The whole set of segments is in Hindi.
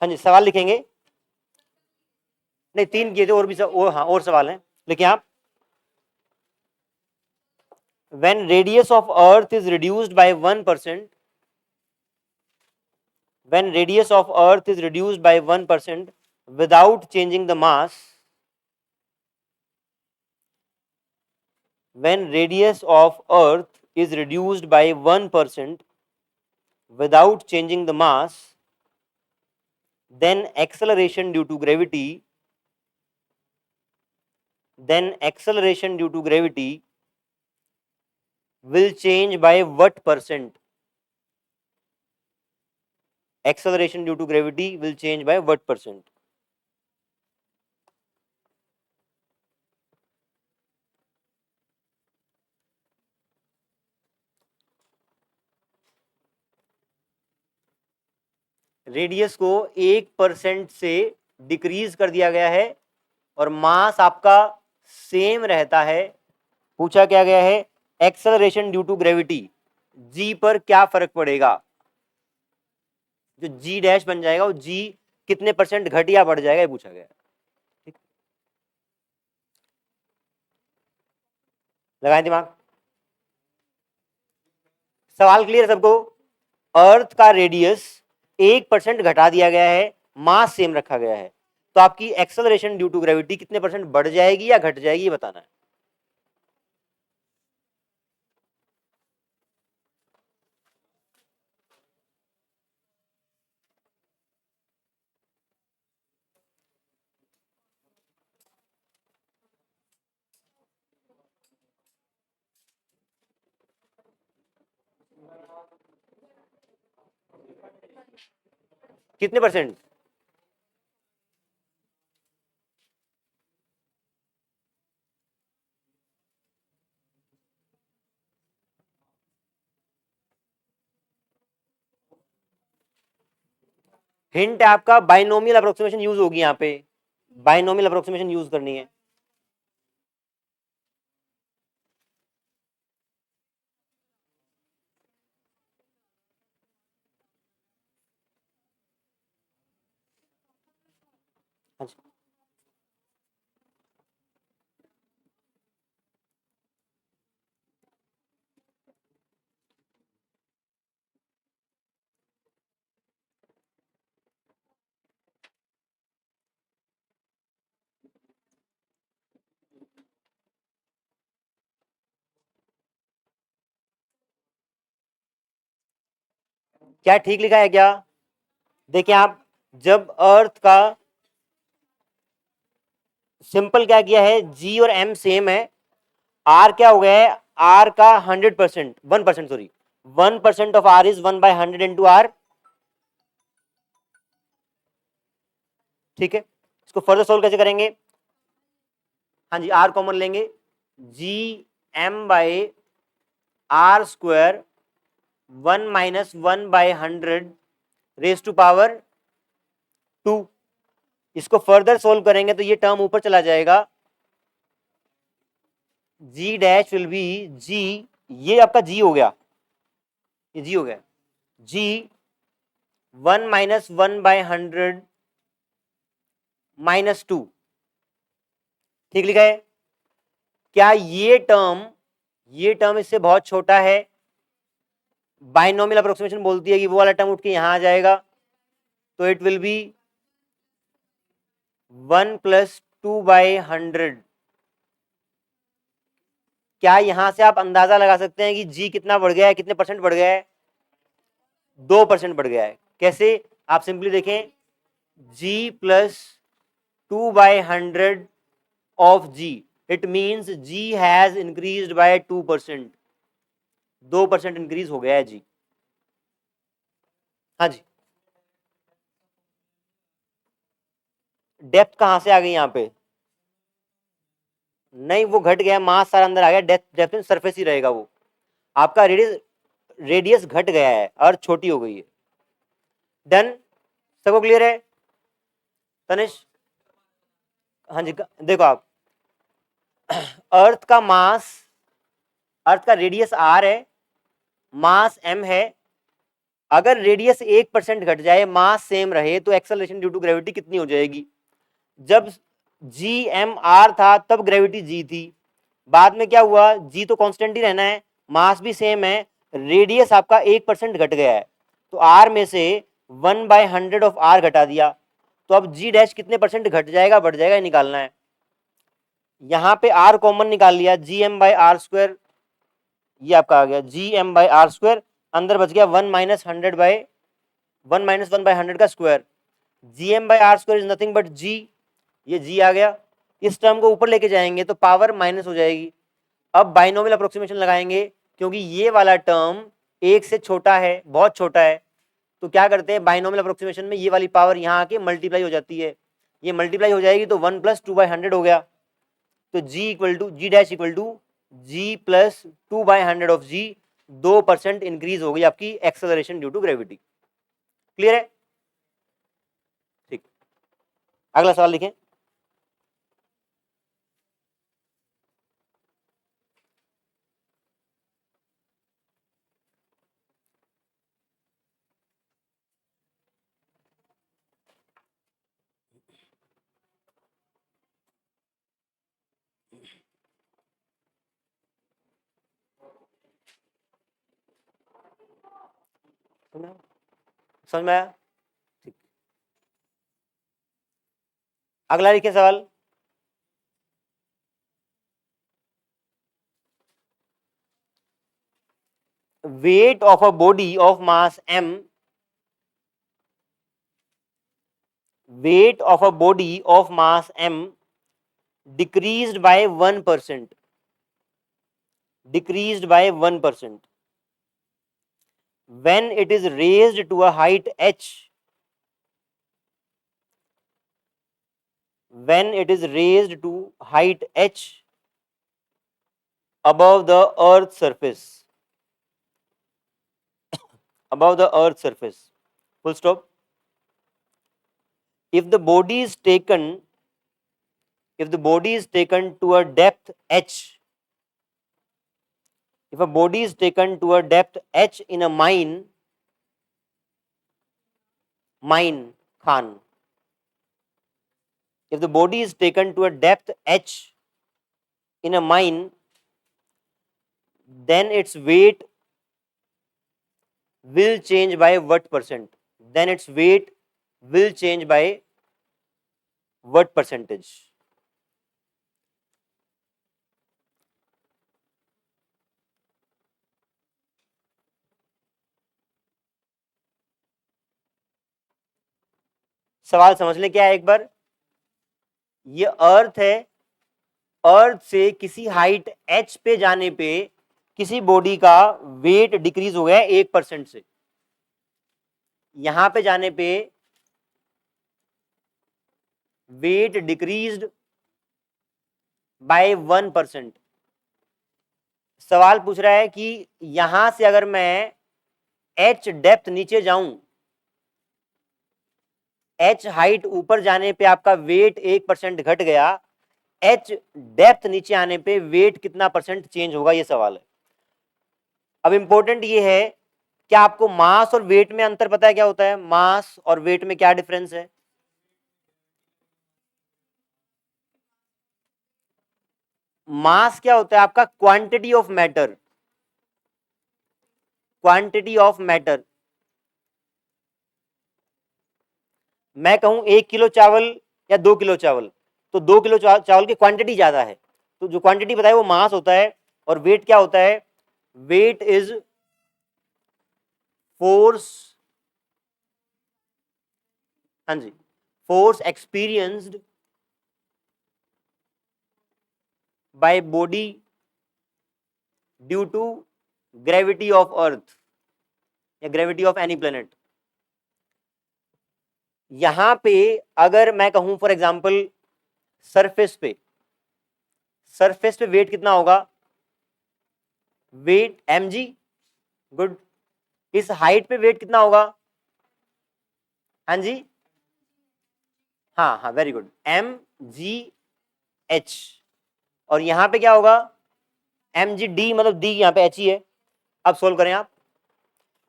हाँ जी, सवाल लिखेंगे। नहीं, 3 किए थे, और भी हाँ, और सवाल हैं, लिखिए आप। When radius of earth is reduced by 1%, when radius of earth is reduced by 1% without changing the mass, when radius of earth is reduced by 1% without changing the mass, then acceleration due to gravity, will change by what percent? Acceleration due to gravity will change by what percent? Radius को 1% से डिक्रीज कर दिया गया है और मास आपका सेम रहता है। पूछा क्या गया है, एक्सेलरेशन ड्यू टू ग्रेविटी, जी पर क्या फर्क पड़ेगा। जो जी डैश बन जाएगा वो जी कितने परसेंट घट या बढ़ जाएगा, ये पूछा गया है। ठीक, लगाएं दिमाग। सवाल क्लियर सबको? अर्थ का रेडियस 1% घटा दिया गया है, मास सेम रखा गया है, तो आपकी एक्सेलरेशन ड्यू टू ग्रेविटी कितने परसेंट बढ़ जाएगी या घट जाएगी, ये बताना है। कितने परसेंट? हिंट आपका बाइनोमियल अप्रोक्सीमेशन यूज होगी, यहाँ पे बाइनोमियल अप्रोक्सीमेशन यूज करनी है। अच्छा, क्या ठीक लिखा है क्या? देखिए आप, जब अर्थ का सिंपल क्या किया है, जी और एम सेम है, आर क्या हो गया है, आर का 100%, 1%, sorry, 1% of R is 1/100 into R. ठीक है, इसको फर्दर सोल्व कैसे करेंगे? हाँ जी, आर कॉमन लेंगे, G M by R square 1 - 1/100 raise to power 2। इसको फर्दर सोल्व करेंगे तो ये टर्म ऊपर चला जाएगा, जी डैश विल बी जी, ये आपका जी हो गया, ये जी हो गया, जी 1 - 1/100 -2। ठीक लिखा है क्या? ये टर्म इससे बहुत छोटा है, बाइनोमियल अप्रोक्सीमेशन बोलती है कि वो वाला टर्म उठ के यहां आ जाएगा, तो इट विल बी 1 + 2/100। क्या यहां से आप अंदाजा लगा सकते हैं कि जी कितना बढ़ गया है, कितने परसेंट बढ़ गया है? 2% बढ़ गया है। कैसे? आप सिंपली देखें, G plus 2/100 of G, it means G has increased by 2%, 2% increase हो गया है जी। हाँ जी, डेप्थ कहां से आ गई यहाँ पे? नहीं, वो घट गया, मास सारा अंदर आ गया, डेप्थ सरफेस ही रहेगा वो। आपका रेडियस घट गया है, अर्थ छोटी हो गई है। डन, सबको क्लियर है? तनिष, हाँ जी, देखो आप, अर्थ का मास, अर्थ का रेडियस आर है, मास एम है, अगर रेडियस 1% घट जाए, मास सेम रहे, तो एक्सेलरेशन ड्यू टू ग्रेविटी कितनी हो जाएगी? जब जी एम आर था तब ग्रेविटी जी थी, बाद में क्या हुआ, जी तो कांस्टेंट ही रहना है, मास भी सेम है, रेडियस आपका 1% घट गया है, तो आर में से 1/100 ऑफ आर घटा दिया, तो अब जी डैश कितने परसेंट घट जाएगा बढ़ जाएगा निकालना है। यहां पे आर कॉमन निकाल लिया, G M by R square, ये आपका आ गया G M by R square, अंदर बच गया 1 - 100 का square, G M by R square is nothing but G, ये जी आ गया, इस टर्म को ऊपर लेके जाएंगे तो पावर माइनस हो जाएगी। अब बाइनोमियल अप्रोक्सीमेशन लगाएंगे, क्योंकि ये वाला टर्म एक से छोटा है, बहुत छोटा है, तो क्या करते हैं बाइनोमियल अप्रोक्सीमेशन में ये वाली पावर यहाँ आके मल्टीप्लाई हो जाती है, ये मल्टीप्लाई हो जाएगी तो 1 + 2/100 हो गया, तो G equal to G dash equal to G plus 2/100 of G, 2% increase हो गई आपकी acceleration due to gravity. Clear है? ठीक, अगला सवाल लिखें। समझ में आया? ठीक, अगला लिखिए सवाल। Weight of a body of mass m, weight of a body of mass m decreased by 1%, decreased by 1% when it is raised to a height h, when it is raised to height h above the earth's surface, above the earth's surface, full stop. If the body is taken, if the body is taken to a depth h, if a body is taken to a depth h in a mine, mine khan, if the body is taken to a depth h in a mine, then its weight will change by what percent? Then its weight will change by what percentage? सवाल समझ लें क्या है एक बार। ये अर्थ है, अर्थ से किसी हाइट h पे जाने पे किसी बॉडी का वेट डिक्रीज हो गया है 1% से, यहां पे जाने पे वेट डिक्रीज्ड बाय 1%। सवाल पूछ रहा है कि यहां से अगर मैं h डेप्थ नीचे जाऊं, h हाइट ऊपर जाने पे आपका वेट 1% घट गया, h डेप्थ नीचे आने पे वेट कितना परसेंट चेंज होगा, ये सवाल है। अब इंपॉर्टेंट ये है, क्या आपको मास और वेट में अंतर पता है क्या होता है? मास और वेट में क्या डिफरेंस है? मास क्या होता है आपका? Quantity of matter, quantity of matter. मैं कहूं 1 किलो चावल या 2 किलो चावल, तो 2 किलो चावल की क्वांटिटी ज्यादा है, तो जो क्वांटिटी बताए वो मास होता है। और वेट क्या होता है? वेट इज फोर्स, हाँ जी, force experienced by body due to gravity of earth या ग्रेविटी ऑफ एनी प्लेनेट। यहां पे अगर मैं कहूं फॉर एग्जांपल सरफेस पे, सरफेस पे वेट कितना होगा? Weight mg, good. इस हाइट पे वेट कितना होगा? हाँ जी, हाँ हाँ, वेरी गुड, mgh। और यहां पे क्या होगा? mgd, मतलब d यहाँ पे h ही है। अब सोल्व करें आप,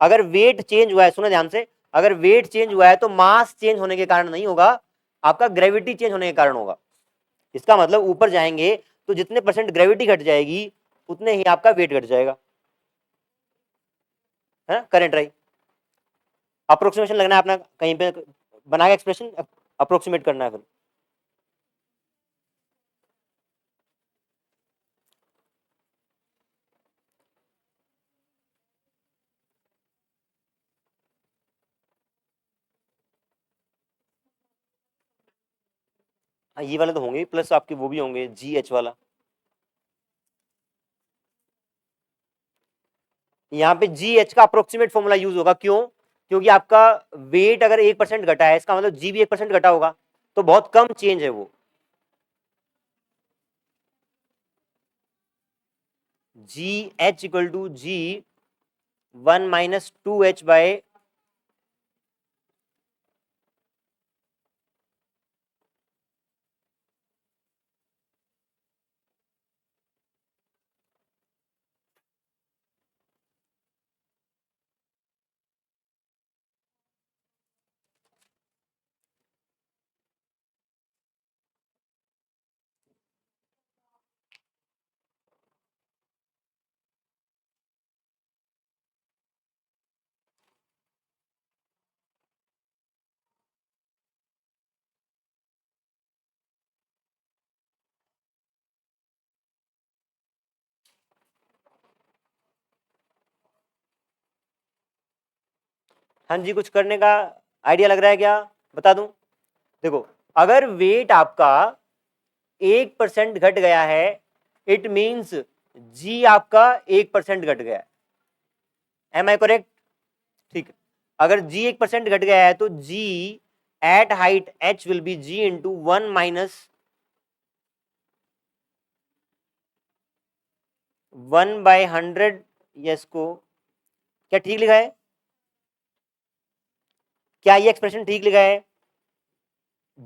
अगर वेट चेंज हुआ है, सुनो ध्यान से, अगर वेट चेंज हुआ है तो मास चेंज होने के कारण नहीं होगा, आपका ग्रेविटी चेंज होने के कारण होगा। इसका मतलब ऊपर जाएंगे तो जितने परसेंट ग्रेविटी घट जाएगी उतने ही आपका वेट घट जाएगा, है करेंट राइट। अप्रोक्सीमेशन लगना है अपना, कहीं पे बना के एक्सप्रेशन अप्रोक्सीमेट करना है फिर। हाँ ये वाले तो होंगे प्लस आपके वो भी होंगे जी एच वाला। यहाँ पे जी एच का अप्रोक्सीमेट फॉर्मूला यूज होगा, क्यों? क्योंकि आपका वेट अगर 1% घटा है, इसका मतलब जी भी 1% घटा होगा, तो बहुत कम चेंज है वो। G H equal to G 1 - 2h by, हाँ जी कुछ करने का आइडिया लग रहा है क्या? बता दूं, देखो अगर वेट आपका 1% घट गया है, इट मींस जी आपका 1% घट गया है। Am I correct? ठीक है, अगर जी 1% घट गया है तो G at height H will be G into 1/100। Yes को क्या ठीक लिखा है? क्या ये एक्सप्रेशन ठीक लिखा है?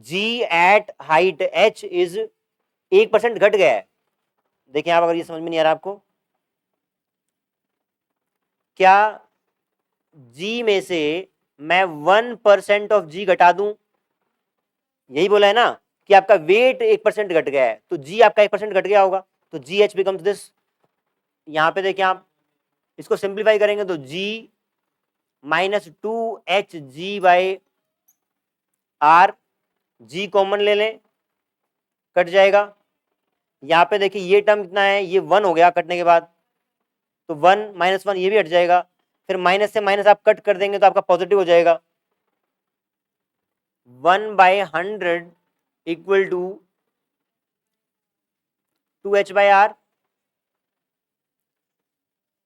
जी एट हाइट एच इज 1% घट गया है। देखिए आप, अगर ये समझ में नहीं आ रहा आपको, क्या जी में से मैं 1% ऑफ जी घटा दूं, यही बोला है ना कि आपका वेट 1% घट गया है तो जी आपका 1% घट गया होगा, तो जी एच बिकम्स दिस। यहां पे देखिए आप इसको सिंप्लीफाई करेंगे तो जी -2h/g/r, जी कॉमन ले लें, कट जाएगा। यहाँ पे देखिए ये टर्म कितना है, ये 1 हो गया कटने के बाद, तो 1 - 1 ये भी हट जाएगा, फिर माइनस से माइनस आप कट कर देंगे तो आपका पॉजिटिव हो जाएगा। 1/100 इक्वल टू 2h/r।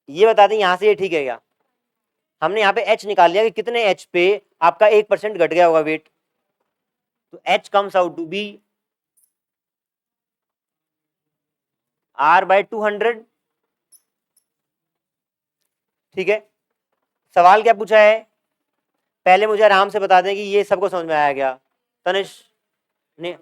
ये बता दें यहां से ये ठीक है क्या? हमने यहाँ पे h निकाल लिया कि कितने h पे आपका 1% घट गया होगा वेट, तो h comes out to be r/200। ठीक है, सवाल क्या पूछा है पहले मुझे आराम से बता दें कि ये सबको समझ में आया क्या? तनिष ने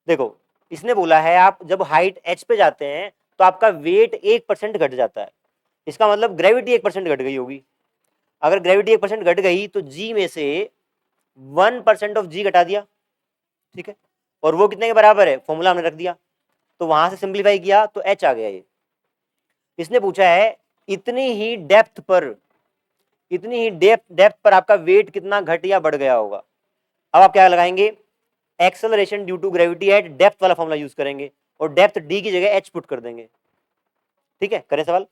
देखो, इसने बोला है आप जब हाइट h पे जाते हैं तो आपका वेट 1% घट जाता है, इसका मतलब ग्रेविटी 1% घट गई होगी। अगर ग्रेविटी 1% घट गई तो जी में से 1% ऑफ जी घटा दिया, ठीक है, और वो कितने के बराबर है, फॉर्मूला हमने रख दिया, तो वहां से सिंप्लीफाई किया तो h आ गया। ये इसने पूछा है इतनी ही डेप्थ पर, इतनी ही डेप्थ पर आपका वेट कितना घट या बढ़ गया होगा। अब आप क्या लगाएंगे, acceleration due to gravity at depth वाला फॉर्मूला यूज करेंगे और डेप्थ डी की जगह h पुट कर देंगे। ठीक है, करें सवाल।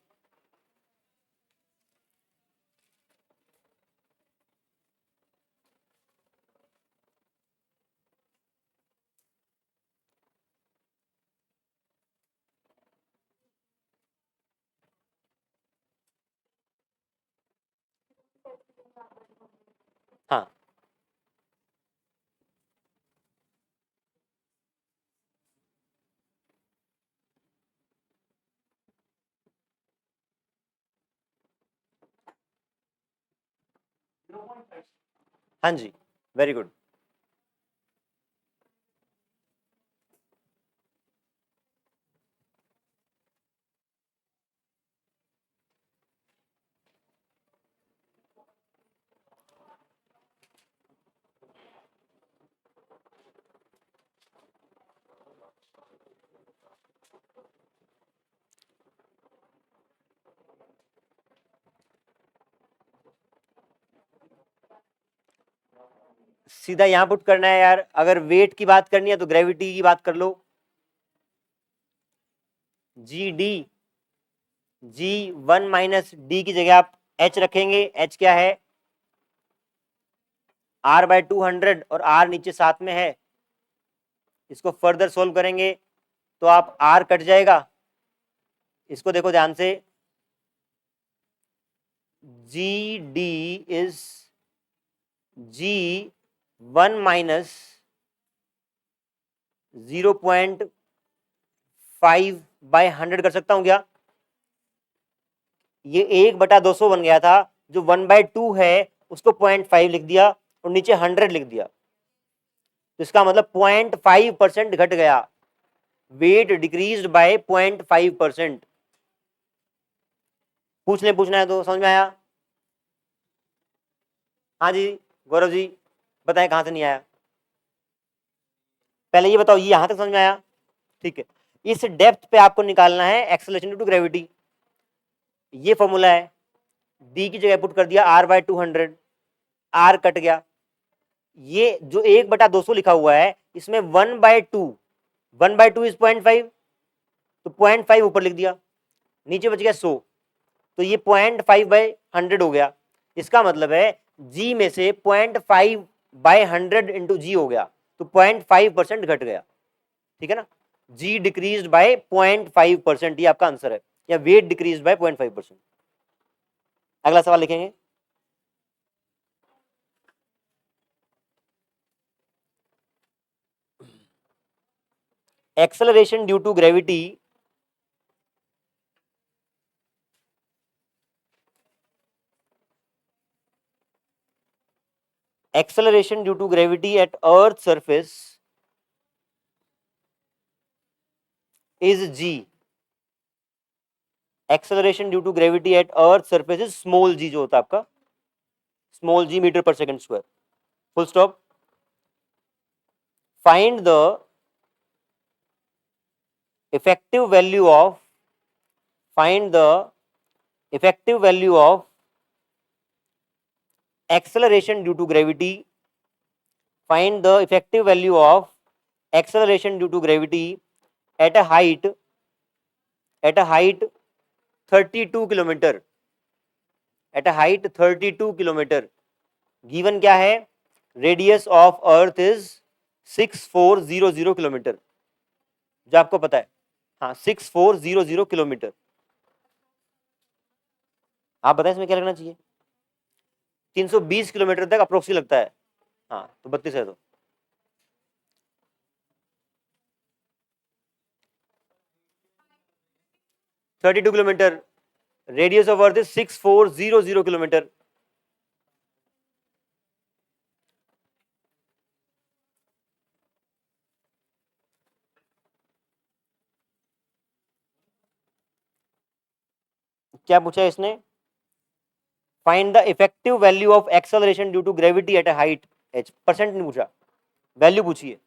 हाँ हाँ जी, वेरी गुड। सीधा यहां पुट करना है यार। अगर वेट की बात करनी है तो ग्रेविटी की बात कर लो। जी डी, जी 1 माइनस डी की जगह आप एच रखेंगे। एच क्या है? आर बाय 200 और आर नीचे साथ में है। इसको फर्दर सोल्व करेंगे तो आप आर कट जाएगा। इसको देखो ध्यान से, G D is G 1 minus 0.5 by 100 कर सकता हूं क्या? ये 1/200 बन गया था, जो 1/2 है उसको 0.5 लिख दिया और नीचे 100 लिख दिया। तो इसका मतलब 0.5% घट गया। Weight decreased by 0.5%। पूछना है तो समझ में आया? हाँ जी गौरव जी बताएं, कहां से नहीं आया? पहले ये बताओ, ये यहां तक समझ में आया? ठीक है। इस डेप्थ पे आपको निकालना है एक्सेलरेशन ड्यू टू ग्रेविटी। ये फॉर्मूला है। डी की जगह पुट कर दिया आर बाय 200, आर कट गया। ये जो 1/200 लिखा हुआ है इसमें 1/2, 1/2 इज 0.5, तो 0.5 ऊपर लिख दिया, नीचे बच गया 100, तो ये 0.5/100 हो गया। इसका मतलब है जी में से 0.5/100 इंटू जी हो गया, तो 0.5% घट गया। ठीक है ना? जी डिक्रीज बाय 0.5%, ये आपका आंसर है, या वेट डिक्रीज बाय 0.5%। अगला सवाल लिखेंगे। Acceleration due to gravity acceleration due to gravity at earth surface is g। acceleration due to gravity at earth surface is small g, जो होता है आपका small g मीटर पर second square. Full stop. Find the effective value of find the effective value of acceleration due to gravity find the effective value of acceleration due to gravity at a height 32 kilometre, at a height 32 kilometre. Given क्या है? Radius of earth is 6400 kilometre, जो आपको पता है। हाँ 6400 किलोमीटर। आप बताएं इसमें क्या लगना चाहिए? 320 किलोमीटर तक अप्रोक्सी लगता है। हाँ तो 32 है तो 32 kilometre. Radius of earth is 6400 kilometre. क्या पूछा है इसने? Find the effective value of acceleration due to gravity at a height h। Percent नहीं पूछा, वैल्यू पूछिए।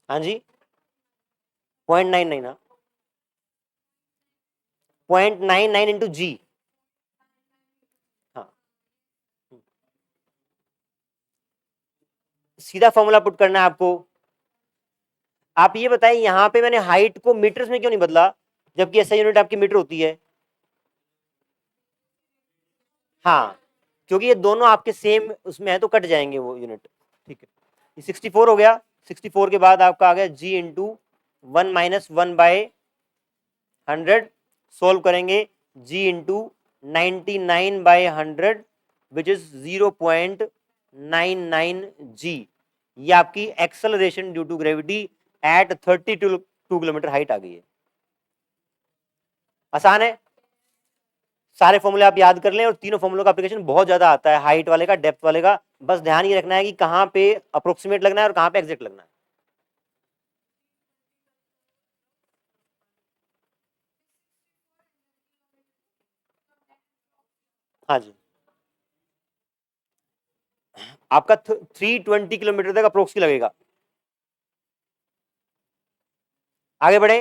हाँ जी 0.99 ना, 0.99 इंटू जी। हाँ सीधा फॉर्मूला पुट करना है आपको। आप ये बताइए यहां पे मैंने हाइट को मीटर्स में क्यों नहीं बदला, जबकि ऐसा यूनिट आपकी मीटर होती है। हाँ क्योंकि ये दोनों आपके सेम उसमें है तो कट जाएंगे वो यूनिट। ठीक है, ये 64 हो गया। 64 के बाद आपका आ गया जी इंटू 1 - 1/100। सोल्व करेंगे जी इंटू 99/100 विच इज 0.99 जी। ये आपकी acceleration due to gravity at 32 kilometre height आ गई है। आसान है, सारे फॉर्मूले आप याद कर लें, और तीनों फॉर्मूलों का एप्लीकेशन बहुत ज्यादा आता है, हाइट वाले का, डेप्थ वाले का। बस ध्यान ये रखना है कि कहां पे अप्रोक्सीमेट लगना है और कहां पे एग्जैक्ट लगना है। हाँ जी, आपका 320 किलोमीटर तक अप्रोक्स लगेगा। आगे बढ़े।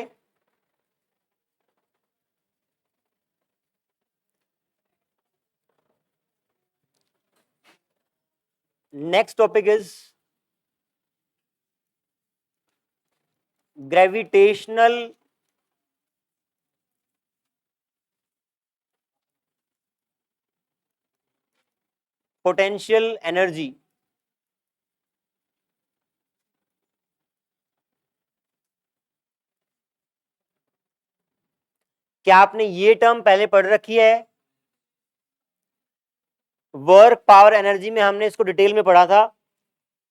Next topic is gravitational potential energy. क्या आपने ये टर्म पहले पढ़ रखी है? वर्क पावर एनर्जी में हमने इसको डिटेल में पढ़ा था,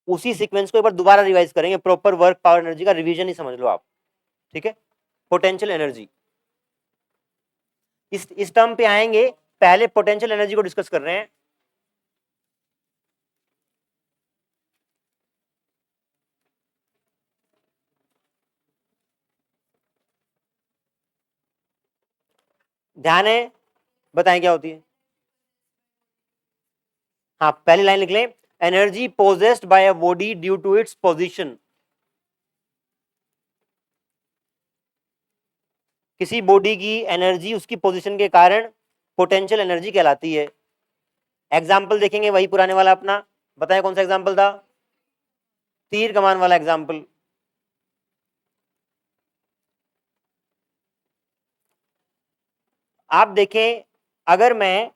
उसी सीक्वेंस को एक बार दोबारा रिवाइज करेंगे। प्रॉपर वर्क पावर एनर्जी का रिवीजन ही समझ लो आप, ठीक है। पोटेंशियल एनर्जी, इस टर्म पे आएंगे, पहले पोटेंशियल एनर्जी को डिस्कस कर रहे हैं। ध्यान है, बताएं क्या होती है। हाँ, पहली लाइन लिख लें, energy possessed by a body due to its position. किसी बॉडी की एनर्जी उसकी पोजीशन के कारण पोटेंशियल एनर्जी कहलाती है। एग्जाम्पल देखेंगे वही पुराने वाला अपना, बताएं कौन सा एग्जाम्पल था? तीर कमान वाला एग्जाम्पल। आप देखें, अगर मैं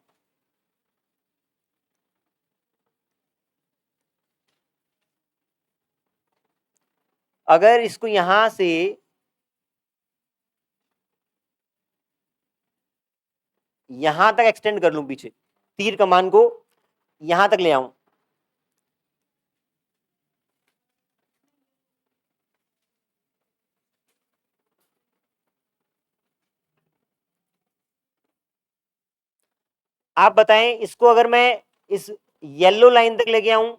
अगर इसको यहां से यहां तक एक्सटेंड कर लूं, पीछे तीर कमान को यहां तक ले आऊं, आप बताएं इसको अगर मैं इस येलो लाइन तक लेके आऊं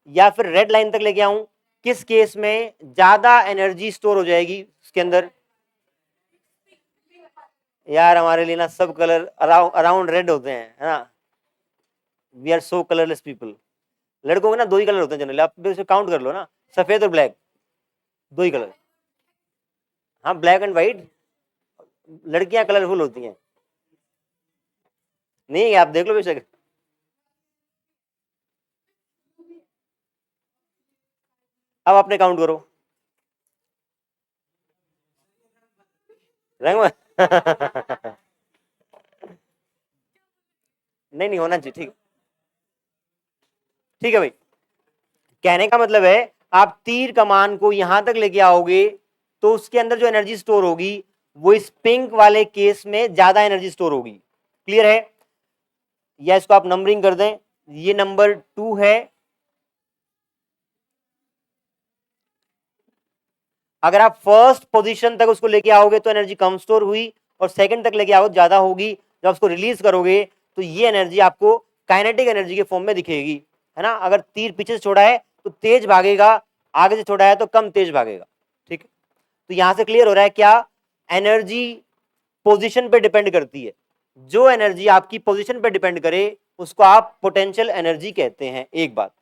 या फिर रेड लाइन तक लेके आऊं, किस केस में ज्यादा एनर्जी स्टोर हो जाएगी उसके अंदर? यार हमारे लिए ना सब कलर अराउंड रेड होते हैं, है ना। We are so colourless people. लड़कों के ना दो ही कलर होते हैं जनरली, आप काउंट कर लो ना, सफेद और ब्लैक, दो ही कलर। हाँ, ब्लैक एंड व्हाइट। लड़कियां कलरफुल होती हैं। नहीं, आप देख लो बेशक। अब आपने काउंट करो रंग में। नहीं नहीं, होना चाहिए, ठीक, ठीक है भाई। कहने का मतलब है, आप तीर कमान को यहां तक लेके आओगे तो उसके अंदर जो एनर्जी स्टोर होगी वो इस पिंक वाले केस में ज्यादा एनर्जी स्टोर होगी। क्लियर है? या इसको आप नंबरिंग कर दें, ये नंबर 2 है। अगर आप फर्स्ट पोजीशन तक उसको लेके आओगे तो एनर्जी कम स्टोर हुई, और सेकंड तक लेके आओगे ज्यादा होगी। जब उसको रिलीज करोगे तो ये एनर्जी आपको काइनेटिक एनर्जी के फॉर्म में दिखेगी, है ना। अगर तीर पीछे से छोड़ा है तो तेज भागेगा, आगे से छोड़ा है तो कम तेज भागेगा, ठीक है। तो यहां से क्लियर हो रहा है क्या, एनर्जी पोजीशन पे डिपेंड करती है। जो एनर्जी आपकी पोजीशन पे डिपेंड करे उसको आप पोटेंशियल एनर्जी कहते हैं। एक बात,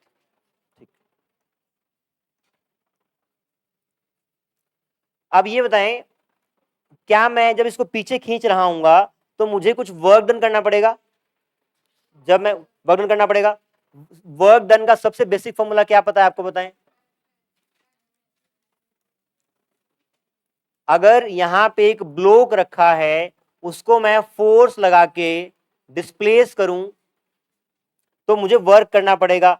अब ये बताएं, क्या मैं जब इसको पीछे खींच रहा हूंगा तो मुझे कुछ वर्क डन करना पड़ेगा? जब मैं वर्क डन करना पड़ेगा, वर्क डन का सबसे बेसिक फॉर्मूला क्या पता है आपको? बताएं। अगर यहां पे एक ब्लॉक रखा है, उसको मैं फोर्स लगा के डिस्प्लेस करूं तो मुझे वर्क करना पड़ेगा।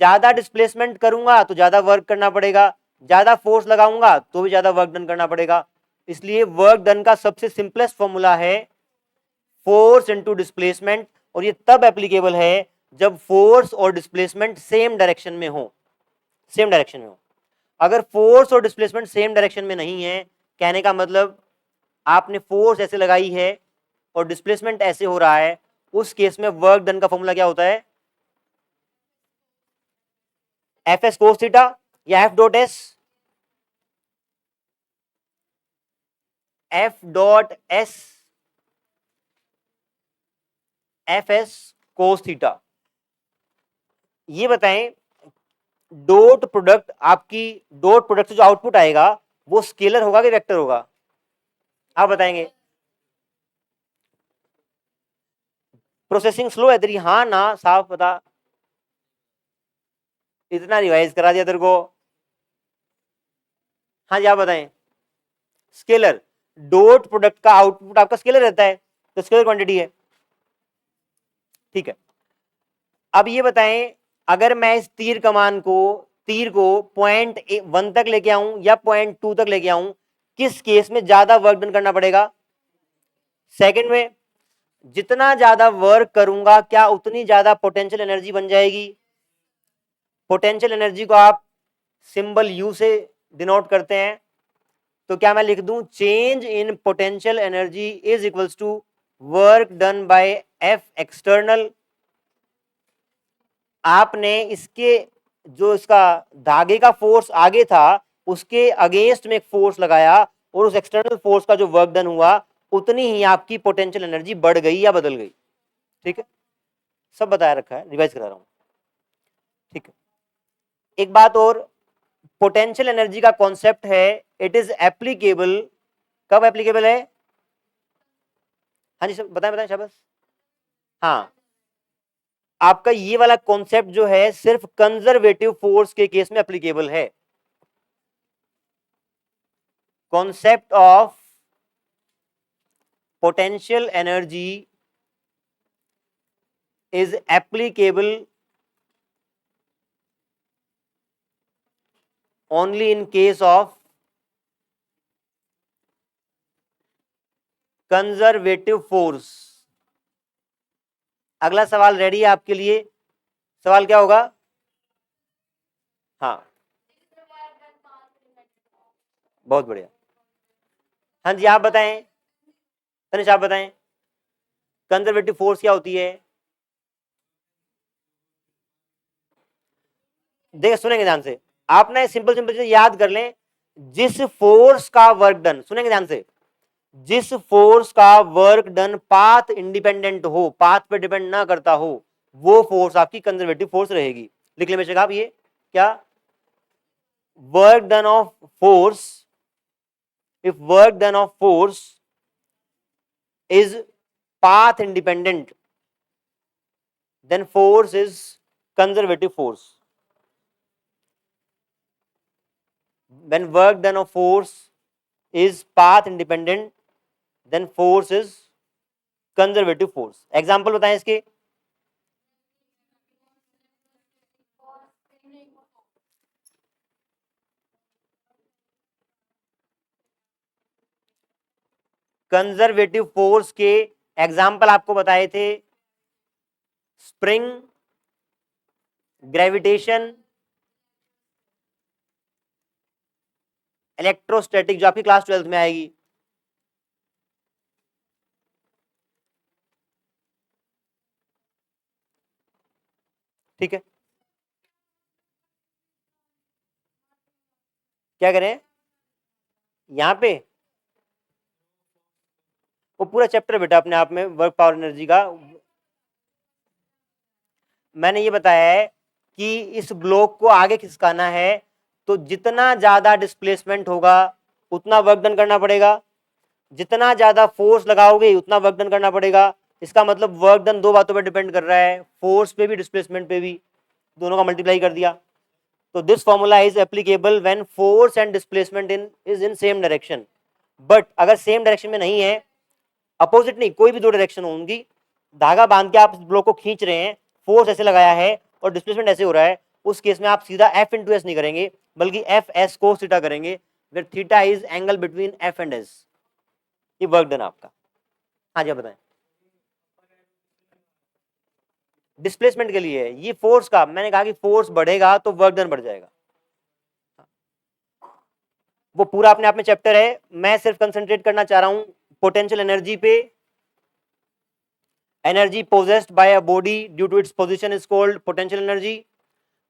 ज्यादा डिस्प्लेसमेंट करूंगा तो ज्यादा वर्क करना पड़ेगा, ज्यादा फोर्स लगाऊंगा तो भी ज्यादा वर्क डन करना पड़ेगा। इसलिए वर्क डन का सबसे सिंपलेस्ट फॉर्मूला है फोर्स इनटू डिस्प्लेसमेंट, और ये तब एप्लीकेबल है जब फोर्स और डिस्प्लेसमेंट सेम डायरेक्शन में हो, सेम डायरेक्शन में हो। अगर फोर्स और डिस्प्लेसमेंट सेम डायरेक्शन में नहीं है, कहने का मतलब आपने फोर्स ऐसे लगाई है और डिस्प्लेसमेंट ऐसे हो रहा है, उस केस में वर्क डन का फॉर्मूला क्या होता है? एफ एस कोस थीटा या F dot S? F dot S, F S cos theta. ये बताएं डॉट प्रोडक्ट, आपकी डॉट प्रोडक्ट से जो आउटपुट आएगा वो स्केलर होगा कि वेक्टर होगा? आप बताएंगे। प्रोसेसिंग स्लो है तेरी? हाँ ना, साफ बता। इतना रिवाइज करा दिया तेरे को। हाँ जी, आप बताएं। स्केलर, डॉट प्रोडक्ट का आउटपुट आपका स्केलर रहता है, तो स्केलर क्वांटिटी है। ठीक है, अब ये बताएं अगर मैं इस तीर को पॉइंट 1 तक लेके आऊं या पॉइंट 2 तक लेके आऊं, किस केस में ज्यादा वर्क डन करना पड़ेगा? सेकंड में। जितना ज्यादा वर्क करूंगा क्या उतनी ज्यादा पोटेंशियल एनर्जी बन जाएगी? पोटेंशियल एनर्जी को आप सिंबल यू से डिनोट करते हैं, तो क्या मैं लिख दूं change in potential energy is equals to work done by F external. आपने इसके जो इसका धागे का फोर्स आगे था उसके अगेंस्ट में एक फोर्स लगाया और उस एक्सटर्नल फोर्स का जो वर्क डन हुआ उतनी ही आपकी पोटेंशियल एनर्जी बढ़ गई या बदल गई। ठीक है, सब बताया रखा है, रिवाइज करा रहा हूं। ठीक है, एक बात और, पोटेंशियल एनर्जी का कॉन्सेप्ट है इट इज एप्लीकेबल, कब एप्लीकेबल है? हाँ जी, सब बताएं बताएं शाबाश। हाँ, आपका ये वाला कॉन्सेप्ट जो है सिर्फ कंजर्वेटिव फोर्स के केस में एप्लीकेबल है। Concept of potential energy is applicable only in case of conservative force. अगला सवाल रेडी है आपके लिए? सवाल क्या होगा? हाँ, बहुत बढ़िया। हाँ जी, आप बताएं, तनिष आप बताएं कंजर्वेटिव फोर्स क्या होती है? देखिए, सुनेंगे ध्यान से, आप ना सिंपल सिंपल चीज याद कर लें। जिस फोर्स का वर्क डन, सुनेंगे ध्यान से, जिस फोर्स का वर्क डन पाथ इंडिपेंडेंट हो, पाथ पे डिपेंड ना करता हो, वो फोर्स आपकी कंजर्वेटिव फोर्स रहेगी। लिख ले बेशक आप ये क्या, work done of force, if work done of force is path independent then force is conservative force. When work done of force is path independent then force is conservative force. Example बताएं इसके। कंजर्वेटिव फोर्स के एग्जाम्पल आपको बताए थे स्प्रिंग, ग्रेविटेशन, इलेक्ट्रोस्टैटिक जो आपकी क्लास 12th में आएगी। ठीक है, क्या करें यहां पे? वो पूरा चैप्टर बेटा अपने आप में वर्क पावर एनर्जी का। मैंने ये बताया है कि इस ब्लॉक को आगे खिसकाना है तो जितना ज्यादा डिस्प्लेसमेंट होगा उतना वर्क डन करना पड़ेगा, जितना ज्यादा फोर्स लगाओगे उतना वर्क डन करना पड़ेगा। इसका मतलब वर्क डन दो बातों पर डिपेंड कर रहा है, फोर्स पे भी डिस्प्लेसमेंट पे भी, दोनों का मल्टीप्लाई कर दिया। तो this formula is applicable when force and displacement is in same direction. But अगर सेम डायरेक्शन में नहीं है, अपोजिट नहीं, कोई भी दो डायरेक्शन होंगी, धागा बांध के आप इस ब्लॉक को खींच रहे हैं, फोर्स ऐसे लगाया है और डिस्प्लेसमेंट ऐसे हो रहा है, उस केस में आप सीधा एफ इंटू एस नहीं करेंगे बल्कि एफ एस कोस थीटा करेंगे, where theta is angle between F and S. ये वर्क डन आपका। हाँ जी, बताएं। डिस्प्लेसमेंट के लिए ये फोर्स का, मैंने कहा कि फोर्स बढ़ेगा तो वर्क डन बढ़ जाएगा। वो पूरा अपने आप में चैप्टर है, मैं सिर्फ कंसंट्रेट करना चाह रहा हूं पोटेंशियल एनर्जी पे। Energy possessed by a body due to its position is called potential energy.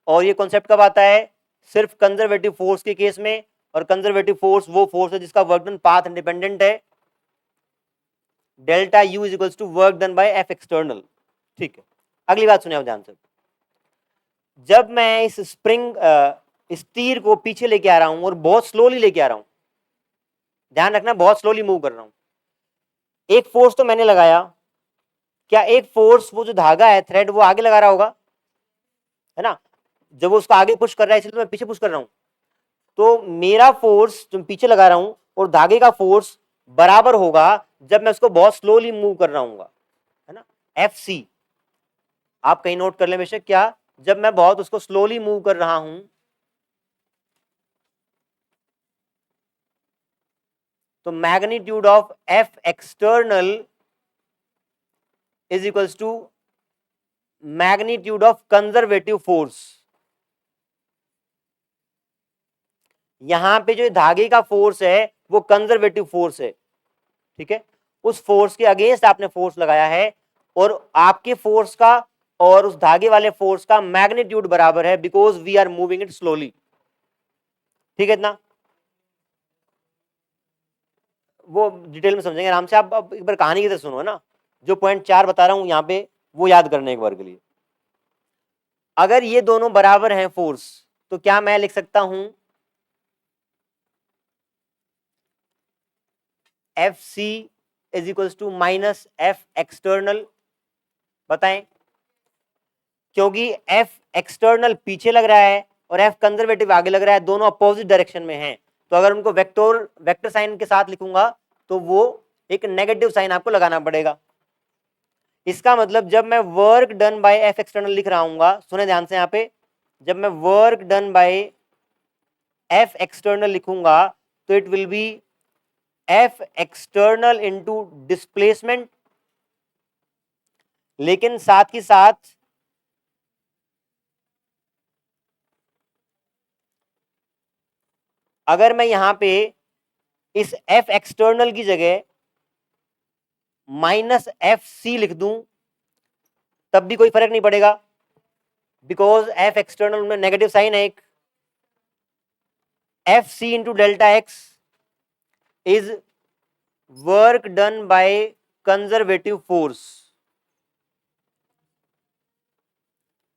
और ये कॉन्सेप्ट कब आता है? सिर्फ कंजर्वेटिव फोर्स के केस में, और कंजर्वेटिव फोर्स वो फोर्स है जिसका वर्क डन पाथ इंडिपेंडेंट है। Delta U is equals to work done by F external. ठीक है, अगली बात सुने आप ध्यान से, जब मैं इस स्प्रिंग इस तीर को पीछे लेके आ रहा हूं और बहुत स्लोली लेके आ रहा हूं, ध्यान रखना बहुत स्लोली मूव कर रहा हूं, एक फोर्स तो मैंने लगाया, क्या एक फोर्स वो जो धागा है थ्रेड वो आगे लगा रहा होगा, है ना, जब वो उसको आगे पुश कर रहा है इसलिए तो मैं पीछे पुश कर रहा हूं, तो मेरा फोर्स जो पीछे लगा रहा हूं और धागे का फोर्स बराबर होगा जब मैं उसको बहुत स्लोली मूव कर रहा हूँ, है ना, एफ सी, आप कहीं नोट कर लें बेशक, क्या, जब मैं बहुत उसको स्लोली मूव कर रहा हूं तो magnitude of F external is equals to magnitude of conservative force. यहां पे जो धागे का फोर्स है वो कंजर्वेटिव फोर्स है, ठीक है, उस फोर्स के अगेंस्ट आपने फोर्स लगाया है और आपके फोर्स का और उस धागे वाले फोर्स का मैग्नीट्यूड बराबर है because we are moving it slowly, ठीक है, इतना वो डिटेल में समझेंगे आराम से, आप अब एक बार कहानी की तरह सुनो, है ना, जो पॉइंट 4 बता रहा हूं यहां पे वो याद करने एक बार के लिए, अगर ये दोनों बराबर हैं फोर्स तो क्या मैं लिख सकता हूं F C is equals to minus F external, बताएं, क्योंकि एफ एक्सटर्नल पीछे लग रहा है और एफ कंजर्वेटिव आगे लग रहा है, दोनों अपोजिट डायरेक्शन में हैं, तो अगर उनको वेक्टर साइन के साथ लिखूंगा तो वो एक नेगेटिव साइन आपको लगाना पड़ेगा। इसका मतलब जब मैं work done by F external लिख रहा हूँ, सुने ध्यान से, यहाँ पे जब मैं work done by F external लिखूंगा तो it will be F external into displacement, लेकिन साथ ही साथ अगर मैं यहां पे इस एफ एक्सटर्नल की जगह माइनस एफ सी लिख दूं तब भी कोई फर्क नहीं पड़ेगा बिकॉज एफ एक्सटर्नल में नेगेटिव साइन है एक, F C into delta X is work done by conservative force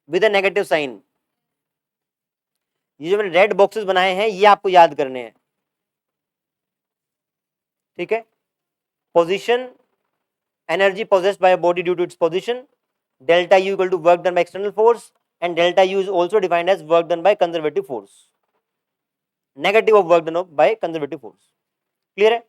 with a negative sign. ये जो मैंने रेड बॉक्सेस बनाए हैं ये आपको याद करने हैं, ठीक है, position energy possessed by a body due to its position, delta u equal to work done by external force, and delta u is also defined as work done by conservative force, negative of work done by conservative force, clear है,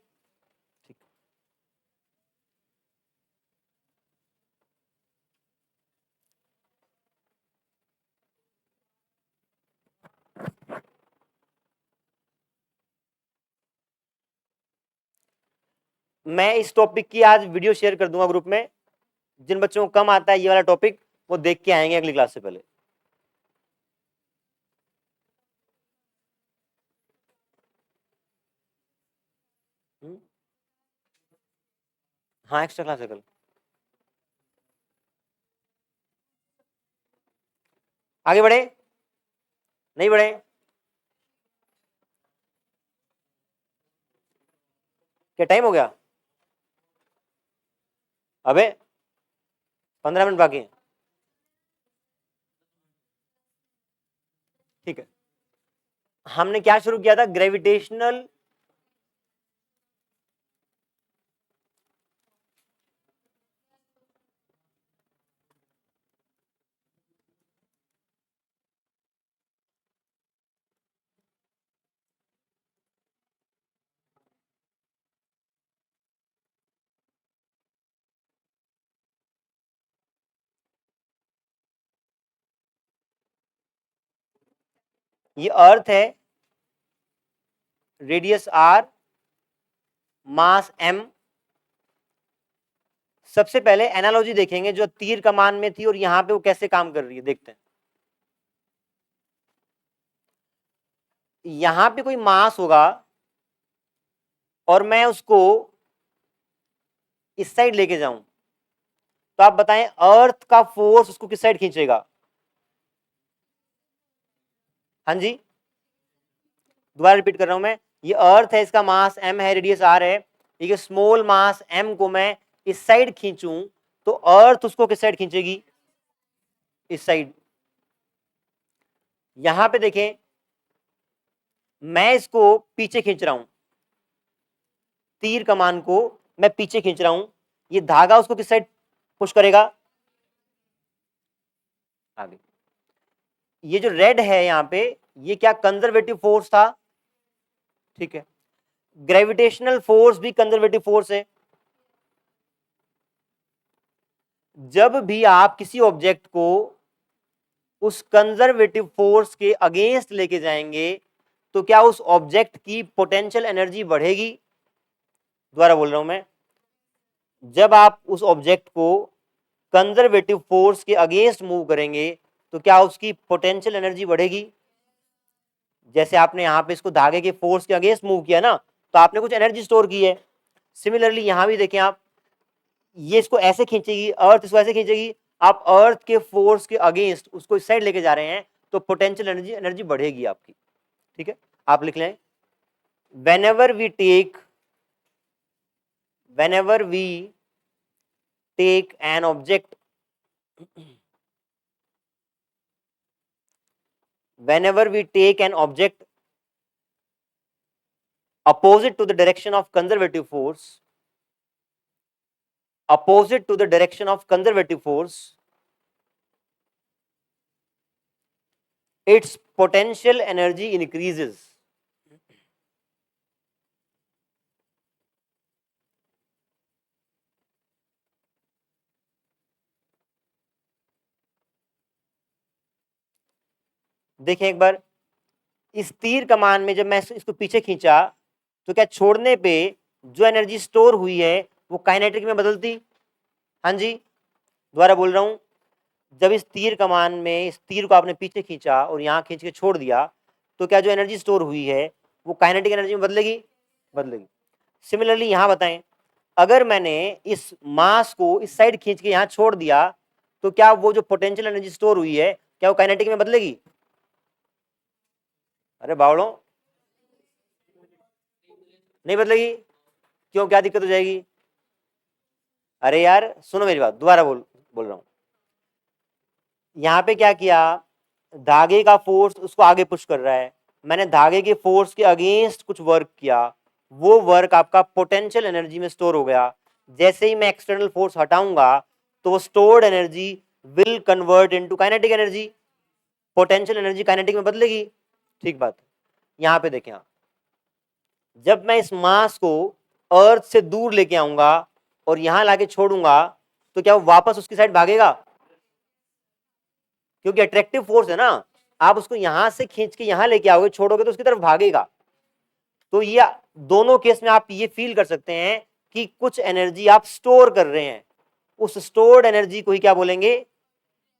मैं इस टॉपिक की आज वीडियो शेयर कर दूंगा ग्रुप में, जिन बच्चों को कम आता है ये वाला टॉपिक वो देख के आएंगे अगली क्लास से पहले। हाँ एक्स्ट्रा क्लास है कल, आगे बढ़े, नहीं बढ़े, क्या टाइम हो गया, अबे 15 मिनट बाकी है, ठीक है, हमने क्या शुरू किया था, ग्रेविटेशनल ये अर्थ है, रेडियस आर, मास एम, सबसे पहले एनालॉजी देखेंगे जो तीर कमान में थी और यहां पे वो कैसे काम कर रही है, देखते हैं, यहां पे कोई मास होगा और मैं उसको इस साइड लेके जाऊं तो आप बताएं अर्थ का फोर्स उसको किस साइड खींचेगा, हाँ जी, दोबारा रिपीट कर रहा हूं मैं, ये अर्थ है, इसका मास m है, रेडियस r है, ये स्मॉल मास m को मैं इस साइड खींचूं तो अर्थ उसको किस साइड खींचेगी, इस साइड। यहां पे देखें, मैं इसको पीछे खींच रहा हूं, तीर कमान को मैं पीछे खींच रहा हूं, ये धागा उसको किस साइड पुश करेगा? आगे। ये जो रेड है यहां पे, ये क्या कंजर्वेटिव फोर्स था? ठीक है, ग्रेविटेशनल फोर्स भी कंजर्वेटिव फोर्स है। जब भी आप किसी ऑब्जेक्ट को उस कंजर्वेटिव फोर्स के अगेंस्ट लेके जाएंगे तो क्या उस ऑब्जेक्ट की पोटेंशियल एनर्जी बढ़ेगी? दोबारा बोल रहा हूं मैं, जब आप उस ऑब्जेक्ट को कंजर्वेटिव फोर्स के अगेंस्ट मूव करेंगे तो क्या उसकी पोटेंशियल एनर्जी बढ़ेगी? जैसे आपने यहां पे इसको धागे के फोर्स के अगेंस्ट मूव किया ना, तो आपने कुछ एनर्जी स्टोर की है। सिमिलरली यहां भी देखें आप, ये इसको ऐसे खींचेगी, अर्थ इसको ऐसे खींचेगी, आप अर्थ के फोर्स के अगेंस्ट उसको इस साइड लेके जा रहे हैं, तो पोटेंशियल एनर्जी एनर्जी बढ़ेगी आपकी। ठीक है, आप लिख लें, whenever we take an object, whenever we take an object opposite to the direction of conservative force, opposite to the direction of conservative force, its potential energy increases. देखें एक बार, इस तीर कमान में जब मैं इसको पीछे खींचा तो क्या छोड़ने पे जो एनर्जी स्टोर हुई है वो काइनेटिक में बदलती? हाँ जी, दोबारा बोल रहा हूं, जब इस तीर कमान में इस तीर को आपने पीछे खींचा और यहां खींच के छोड़ दिया तो क्या जो एनर्जी स्टोर हुई है वो काइनेटिक एनर्जी में बदलेगी? बदलेगी। सिमिलरली यहां बताएं, अगर मैंने इस मास को इस साइड खींच के यहां छोड़ दिया तो क्या वो जो पोटेंशियल एनर्जी स्टोर हुई है क्या वो काइनेटिक में बदलेगी? अरे बावड़ों, नहीं बदलेगी। क्यों, क्या दिक्कत हो जाएगी? अरे यार सुनो मेरी बात, दोबारा बोल रहा हूं। यहां पे क्या किया, धागे का फोर्स उसको आगे पुश कर रहा है, मैंने धागे के फोर्स के अगेंस्ट कुछ वर्क किया, वो वर्क आपका पोटेंशियल एनर्जी में स्टोर हो गया। जैसे ही मैं एक्सटर्नल फोर्स हटाऊंगा तो वो stored energy will convert into kinetic energy, potential energy kinetic में बदलेगी। ठीक बात। यहां पे देखें आप, जब मैं इस मास को अर्थ से दूर लेके आऊंगा और यहां लाके छोड़ूंगा तो क्या वो वापस उसकी साइड भागेगा? क्योंकि अट्रैक्टिव फोर्स है ना, आप उसको यहां से खींच के यहां लेके आओगे, छोड़ोगे तो उसकी तरफ भागेगा। तो ये दोनों केस में आप ये फील कर सकते हैं कि कुछ एनर्जी आप स्टोर कर रहे हैं, उस स्टोर्ड एनर्जी को ही क्या बोलेंगे?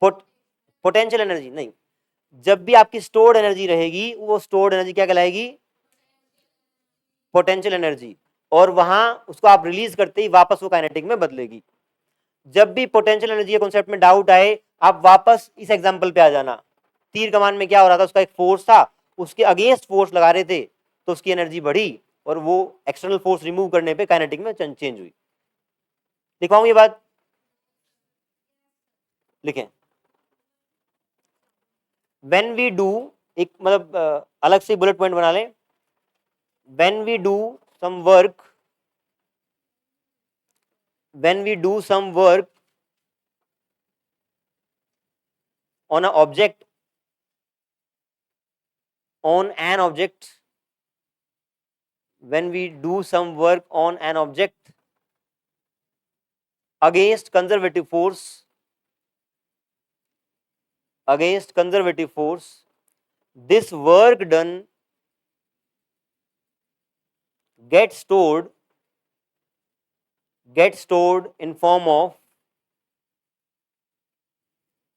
Potential energy. नहीं, जब भी आपकी स्टोर्ड एनर्जी रहेगी वो स्टोर्ड एनर्जी क्या कहलाएगी? Potential energy. और वहां उसको आप रिलीज करते ही वापस वो काइनेटिक में बदलेगी। जब भी पोटेंशियल एनर्जी के कॉन्सेप्ट में डाउट आए, आप वापस इस एग्जांपल पे आ जाना। तीर कमान में क्या हो रहा था, उसका एक फोर्स था, उसके अगेंस्ट फोर्स लगा रहे थे तो उसकी एनर्जी बढ़ी और वो एक्सटर्नल फोर्स रिमूव करने पे काइनेटिक में चेंज हुई। लिखवाऊं ये बात? लिखें, व्हेन वी डू, एक मतलब अलग से बुलेट पॉइंट बना लें, when we do some work, when we do some work on an object, on an object, when we do some work on an object against conservative force, against conservative force, this work done gets stored in form of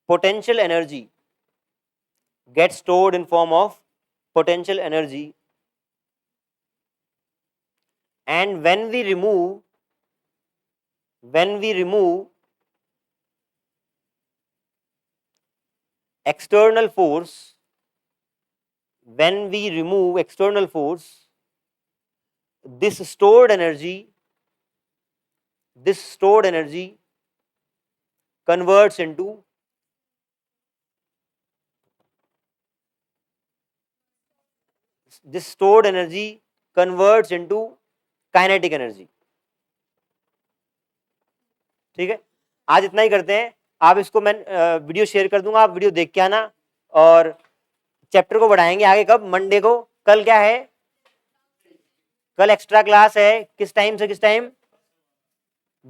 potential energy, gets stored in form of potential energy, and when we remove external force, when we remove external force, this stored energy converts into this stored energy converts into kinetic energy. ठीक है, आज इतना ही करते हैं। आप इसको मैं वीडियो शेयर कर दूंगा, आप वीडियो देख के आना और चैप्टर को बढ़ाएंगे आगे। कब? मंडे को। कल क्या है? कल एक्स्ट्रा क्लास है। किस टाइम से किस टाइम?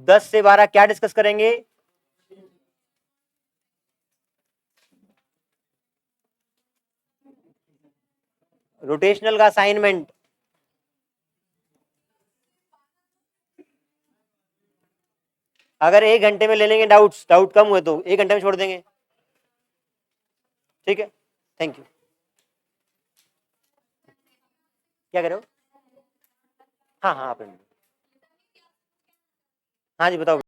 10 से 12। क्या डिस्कस करेंगे? रोटेशनल का असाइनमेंट। अगर 1 घंटे में ले लेंगे डाउट कम हुए तो 1 घंटे में छोड़ देंगे। ठीक है, थैंक यू। क्या करो? हाँ हाँ आप। हाँ जी बताओ।